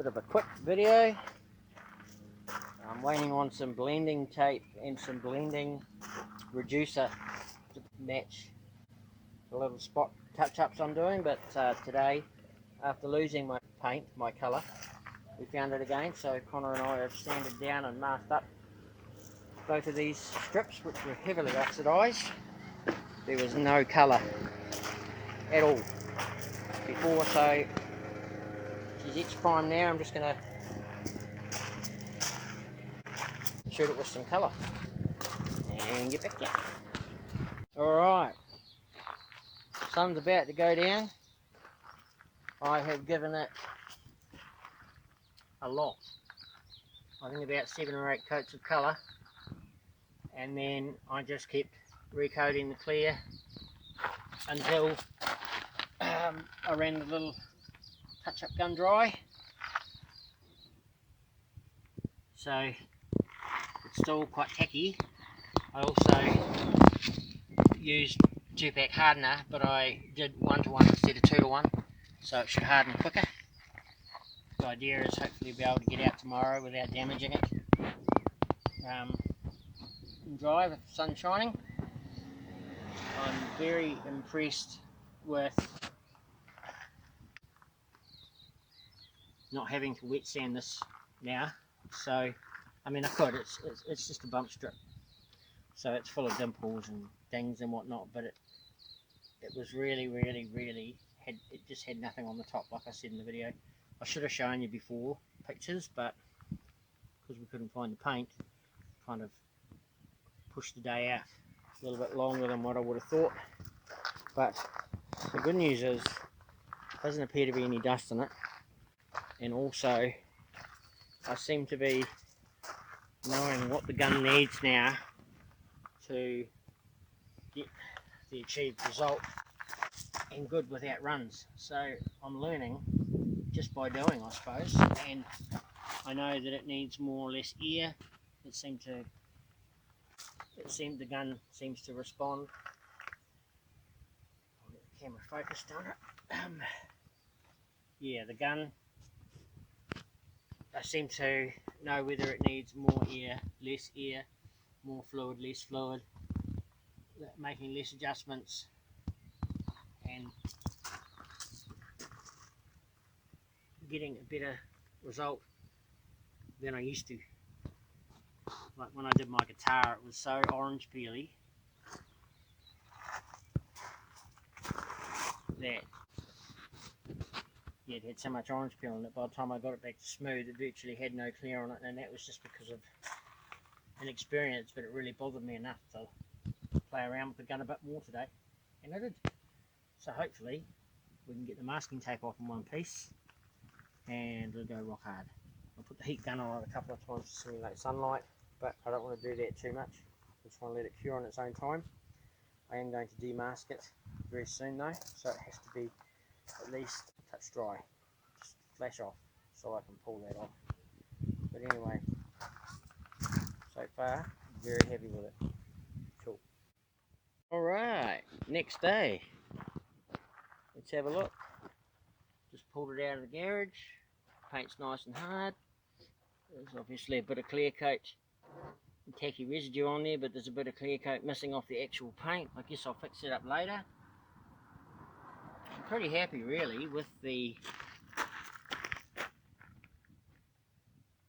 Bit of a quick video. I'm waiting on some blending tape and some blending reducer to match the little spot touch-ups I'm doing, but today, after losing my paint, my colour, we found it again, so Connor and I have sanded down and masked up both of these strips, which were heavily oxidised. There was no colour at all before, so she's etched prime now. I'm just going to shoot it with some colour and get back to you. Alright, sun's about to go down. I have given it a lot, I think about 7 or 8 coats of colour, and then I just kept recoating the clear until I ran the little touch-up gun dry. So it's still quite tacky. I also used 2-pack hardener, but I did 1-to-1 instead of 2-to-1, so it should harden quicker. The idea is hopefully be able to get out tomorrow without damaging it. And dry with the sun shining. I'm very impressed with not having to wet sand this now. So, I mean, I could, it's just a bump strip, so it's full of dimples and things and whatnot, but it was really it just had nothing on the top, like I said in the video. I should have shown you before pictures, but because we couldn't find the paint, kind of pushed the day out a little bit longer than what I would have thought. But the good news is there doesn't appear to be any dust in it, and also I seem to be knowing what the gun needs now to get the achieved result and good without runs. So I'm learning just by doing, I suppose, and I know that it needs more or less air. The gun seems to respond. I'll get the camera focused on it. Yeah, the gun, I seem to know whether it needs more air, less air, more fluid, less fluid, making less adjustments, and getting a better result than I used to. Like when I did my guitar, it was so orange peely that it had so much orange peel in it, by the time I got it back to smooth, it virtually had no clear on it, and that was just because of inexperience, but it really bothered me enough to play around with the gun a bit more today, and I did. So hopefully we can get the masking tape off in one piece and it'll go rock hard. I'll put the heat gun on it a couple of times to simulate sunlight, but I don't want to do that too much. I just want to let it cure on its own time. I am going to demask it very soon though, so it has to be at least touch dry, just flash off, so I can pull that off. But anyway, so far very happy with it. Cool. Alright, next day, let's have a look. Just pulled it out of the garage. Paint's nice and hard. There's obviously a bit of clear coat and tacky residue on there, but there's a bit of clear coat missing off the actual paint. I guess I'll fix it up later. I'm pretty happy really with the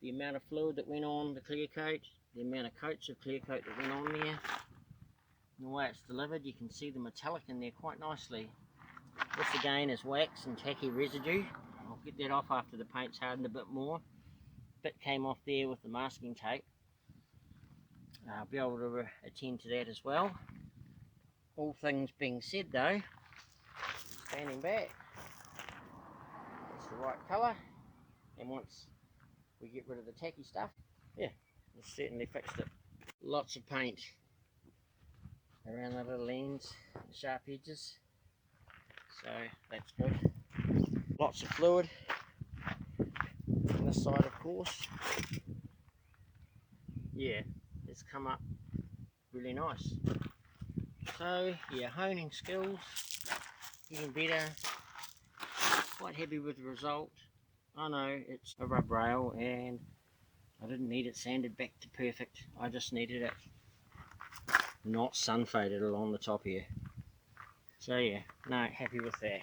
amount of fluid that went on the clear coat, the amount of coats of clear coat that went on there, and the way it's delivered. You can see the metallic in there quite nicely. This again is wax and tacky residue. I'll get that off after the paint's hardened a bit more. Bit came off there with the masking tape. I'll be able to attend to that as well. All things being said though, standing back, it's the right colour, and once we get rid of the tacky stuff, yeah, it's certainly fixed it. Lots of paint around the little ends, the sharp edges, so that's good. Lots of fluid on this side, of course. Yeah, it's come up really nice. So yeah, honing skills, getting better, quite happy with the result. I know it's a rub rail and I didn't need it sanded back to perfect. I just needed it not sun faded along the top here. So yeah, no, happy with that.